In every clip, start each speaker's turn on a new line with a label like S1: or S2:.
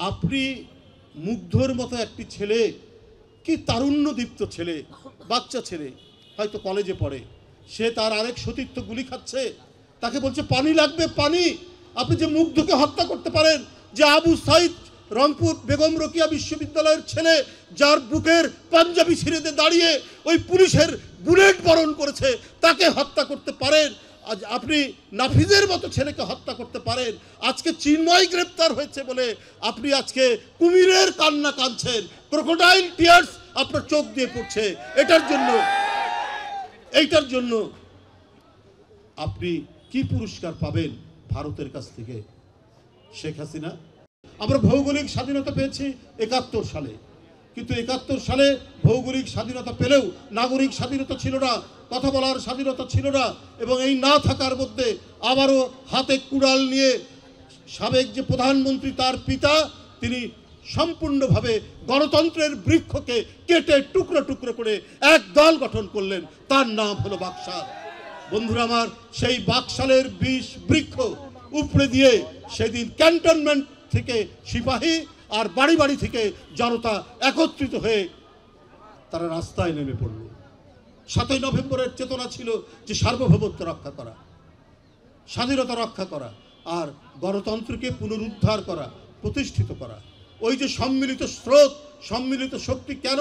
S1: আপনি মুগ্ধর মতো একটি ছেলে, কি তারুণ্যদীপ্ত ছেলে, বাচ্চা ছেলে, হয়তো কলেজে পড়ে, সে তার আরেক সতীর্থ গুলি খাচ্ছে, তাকে বলছে পানি লাগবে পানি। আপনি যে মুগ্ধকে হত্যা করতে পারেন, যে আবু সাইদ রংপুর বেগম রোকেয়া বিশ্ববিদ্যালয়ের ছেলে, যার বুকের পাঞ্জাবি ছিঁড়ে দাঁড়িয়ে ওই পুলিশের বুলেট বরণ করেছে, তাকে হত্যা করতে পারেন। আজ আপনি নাফিজের মতো ছেলেকে হত্যা করতে পারেন। আজকে চিন্ময় গ্রেপ্তার হয়েছে বলে আপনি আজকে কুমিরের কান্না কাঁদছেন, ক্রোকোডাইল টিয়ার্স আপনার চোখ দিয়ে পড়ছে। এইটার জন্য আপনি কি পুরস্কার পাবেন ভারতের কাছ থেকে? শেখ হাসিনা, আমরা ভৌগোলিক স্বাধীনতা পেয়েছি ৭১ সালে, কিন্তু ৭১ সালে ভৌগোলিক স্বাধীনতা পেলেও নাগরিক স্বাধীনতা ছিল না, কথা বলার স্বাধীনতা ছিল না। এবং এই না থাকার মধ্যে আবারও হাতে কুড়াল নিয়ে সাবেক যে প্রধানমন্ত্রী, তার পিতা, তিনি সম্পূর্ণভাবে গণতন্ত্রের বৃক্ষকে কেটে টুকরো টুকরো করে এক দল গঠন করলেন, তার নাম হলো বাকশাল। বন্ধুরা আমার, সেই বাকশালের ২০ বৃক্ষ উপড়ে দিয়ে সেদিন ক্যান্টনমেন্ট থেকে সিপাহী আর বাড়ি বাড়ি থেকে জনতা একত্রিত হয়ে তারা রাস্তায় নেমে পড়ল। ৭ই নভেম্বরের চেতনা ছিল যে সার্বভৌমত্ব রক্ষা করা, স্বাধীনতা রক্ষা করা আর গণতন্ত্রকে পুনরুদ্ধার করা, প্রতিষ্ঠিত করা। ওই যে সম্মিলিত স্রোত, সম্মিলিত শক্তি কেন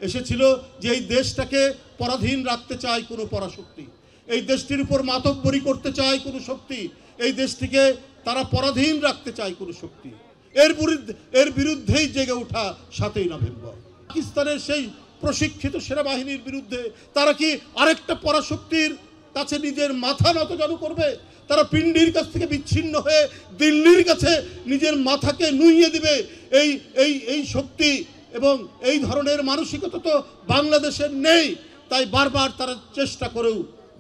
S1: এসেছিল যে এই দেশটাকে পরাধীন রাখতে চায় কোনো পরাশক্তি, এই দেশটির উপর মাতব্বরি করতে চায় কোনো শক্তি, এই দেশটিকে তারা পরাধীন রাখতে চায় কোনো শক্তি। এর বিরুদ্ধেই জেগে ওঠা ৭ই নভেম্বর। পাকিস্তানের সেই প্রশিক্ষিত সেনাবাহিনীর বিরুদ্ধে তারা কি আরেকটা পরাশক্তির কাছে নিজের মাথা নত জানু করবে? তারা পিন্ডির কাছ থেকে বিচ্ছিন্ন হয়ে দিল্লির কাছে নিজের মাথাকে নুইয়ে দিবে? এই শক্তি এবং এই ধরনের মানসিকতা তো বাংলাদেশের নেই। তাই বারবার তারা চেষ্টা করেও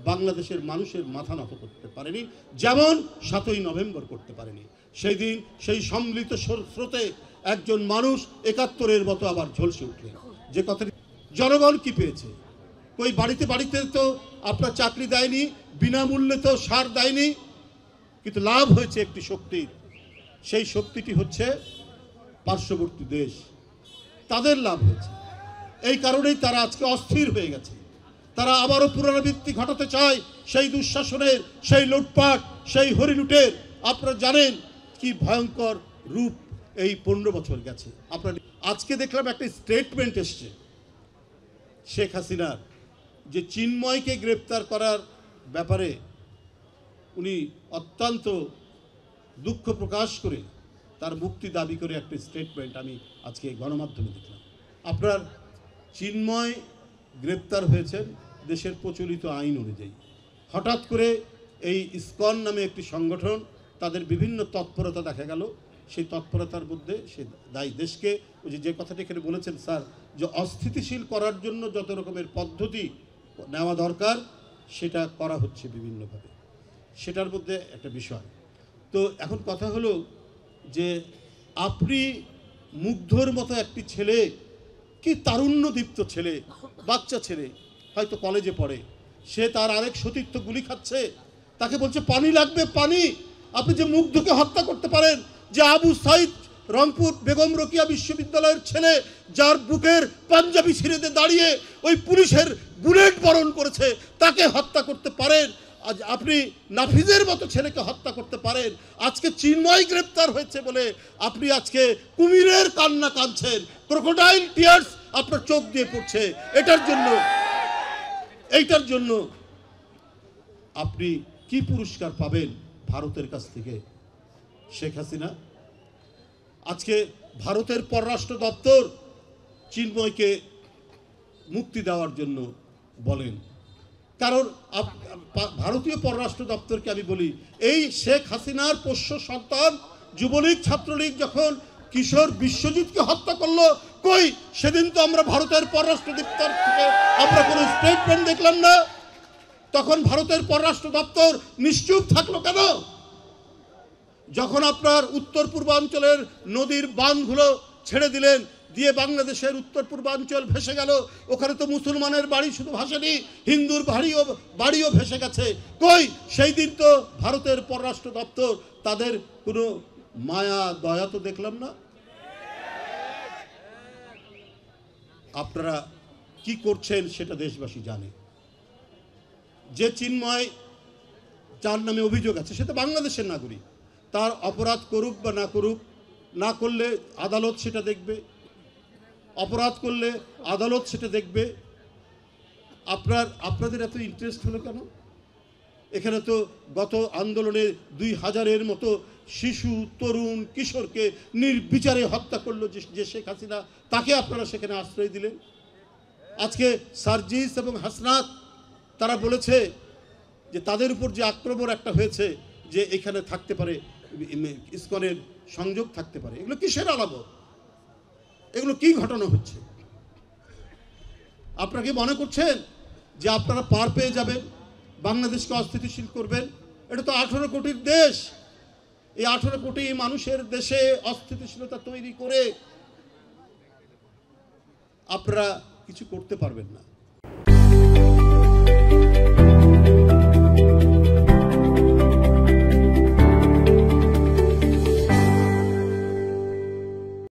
S1: বাংলাদেশের মানুষের মাথা নত করতে পারেনি, যেমন ৭ই নভেম্বর করতে পারেনি। সেই দিন সেই সম্মিলিত স্রোতে একজন মানুষ ৭১-এর মতো আবার ঝলসে উঠলেন। যে কথাটি জনগণ কি পেয়েছে? কই বাড়িতে বাড়িতে তো আপনার চাকরি দেয়নি, বিনামূল্যে তো সার দেয়নি, কিন্তু লাভ হয়েছে একটি শক্তির। সেই শক্তিটি হচ্ছে পার্শ্ববর্তী দেশ, তাদের লাভ হয়েছে। এই কারণেই তারা আজকে অস্থির হয়ে গেছে। তারা আবারও পুনরাবৃত্তি ঘটাতে চায় সেই দুঃশাসনের, সেই লুটপাট, সেই হরিলুটের। আপনারা জানেন কি ভয়ঙ্কর রূপ এই ১৫ বছর গেছে। আপনারা আজকে দেখলাম একটা স্টেটমেন্ট এসছে শেখ হাসিনার, যে চিন্ময়কে গ্রেপ্তার করার ব্যাপারে উনি অত্যন্ত দুঃখ প্রকাশ করে তার মুক্তি দাবি করে একটা স্টেটমেন্ট আমি আজকে গণমাধ্যমে দেখলাম। আপনার চিন্ময় গ্রেপ্তার হয়েছেন দেশের প্রচলিত আইন অনুযায়ী। হঠাৎ করে এই ইসকন নামে একটি সংগঠন, তাদের বিভিন্ন তৎপরতা দেখা গেল। সেই তৎপরতার মধ্যে সে দায়ী দেশকে, ওই যে কথাটি এখানে বলেছেন স্যার, যে অস্থিতিশীল করার জন্য যত রকমের পদ্ধতি নেওয়া দরকার সেটা করা হচ্ছে বিভিন্নভাবে, সেটার মধ্যে একটা বিষয়। তো এখন কথা হলো যে আপনি মুগ্ধর মতো একটি ছেলে, কি তারুণ্যদীপ্ত ছেলে, বাচ্চা ছেলে, হয়তো কলেজে পড়ে, সে তার আরেক সতীর্থ গুলি খাচ্ছে, তাকে বলছে পানি লাগবে পানি। আপনি যে মুগ্ধকে হত্যা করতে পারেন, যে আবু সাইদ রংপুর বেগম রোকেয়া বিশ্ববিদ্যালয়ের ছেলে, যার বুকের পাঞ্জাবি ছিঁড়ে দাঁড়িয়ে ওই পুলিশের বুলেট বরণ করেছে, তাকে হত্যা করতে পারেন। আজ আপনি নাফিজের মতো ছেলেকে হত্যা করতে পারেন। আজকে চিন্ময় গ্রেপ্তার হয়েছে বলে আপনি আজকে কুমিরের কান্না কাঁদছেন, ক্রোকোডাইল টিয়ার্স আপনার চোখ দিয়ে পড়ছে। এইটার জন্য আপনি কি পুরস্কার পাবেন ভারতের কাছ থেকে? শেখ হাসিনা, আজকে ভারতের পররাষ্ট্র দপ্তর চিন্ময়কে মুক্তি দেওয়ার জন্য বলেন। কারণ ভারতীয় পররাষ্ট্র দপ্তরকে আমি বলি, এই শেখ হাসিনার পোষ্য সন্তান যুবলীগ ছাত্রলীগ যখন কিশোর বিশ্বজিৎকে হত্যা করলো, কই সেদিন তো আমরা ভারতের পররাষ্ট্র দপ্তর থেকে আমরা কোনো স্টেটমেন্ট দেখলাম না। তখন ভারতের পররাষ্ট্র দপ্তর নিশ্চুপ থাকলো কেন? যখন আপনার উত্তর পূর্বাঞ্চলের নদীর বাঁধগুলো ছেড়ে দিলেন, দিয়ে বাংলাদেশের উত্তর পূর্বাঞ্চল ভেসে গেল, ওখানে তো মুসলমানের বাড়ি শুধু ভাসেনি, হিন্দুর বাড়িও ভেসে গেছে। কই সেই দিন তো ভারতের পররাষ্ট্র দপ্তর তাদের কোনো মায়া দয়া তো দেখলাম না। আপনারা কি করছেন সেটা দেশবাসী জানে। যে চিন্ময়, যার নামে অভিযোগ আছে, সে তো বাংলাদেশের নাগরিক। তার অপরাধ করুক বা না করুক, না করলে আদালত সেটা দেখবে, অপরাধ করলে আদালত সেটা দেখবে। আপনাদের এত ইন্টারেস্ট হলো কেন? এখানে তো গত আন্দোলনে 2000-এর মতো শিশু, তরুণ, কিশোরকে নির্বিচারে হত্যা করলো যে শেখ হাসিনা, তাকে আপনারা সেখানে আশ্রয় দিলেন। আজকে সার্জিস এবং হাসনাত তারা বলেছে যে তাদের উপর যে আক্রমণ একটা হয়েছে, যে এখানে থাকতে পারে ইসকনের সংযোগ থাকতে পারে, এগুলো কিসের আলামত? এগুলো কি ঘটনা হচ্ছে? আপনারা কি মনে করছেন যে আপনারা পার পেয়ে যাবেন, বাংলাদেশকে অস্থিতিশীল করবেন? এটা তো 18 কোটির দেশ। এই 18 কোটি মানুষের দেশে অস্থিতিশীলতা তৈরি করে আপনারা কিছু করতে পারবেন না।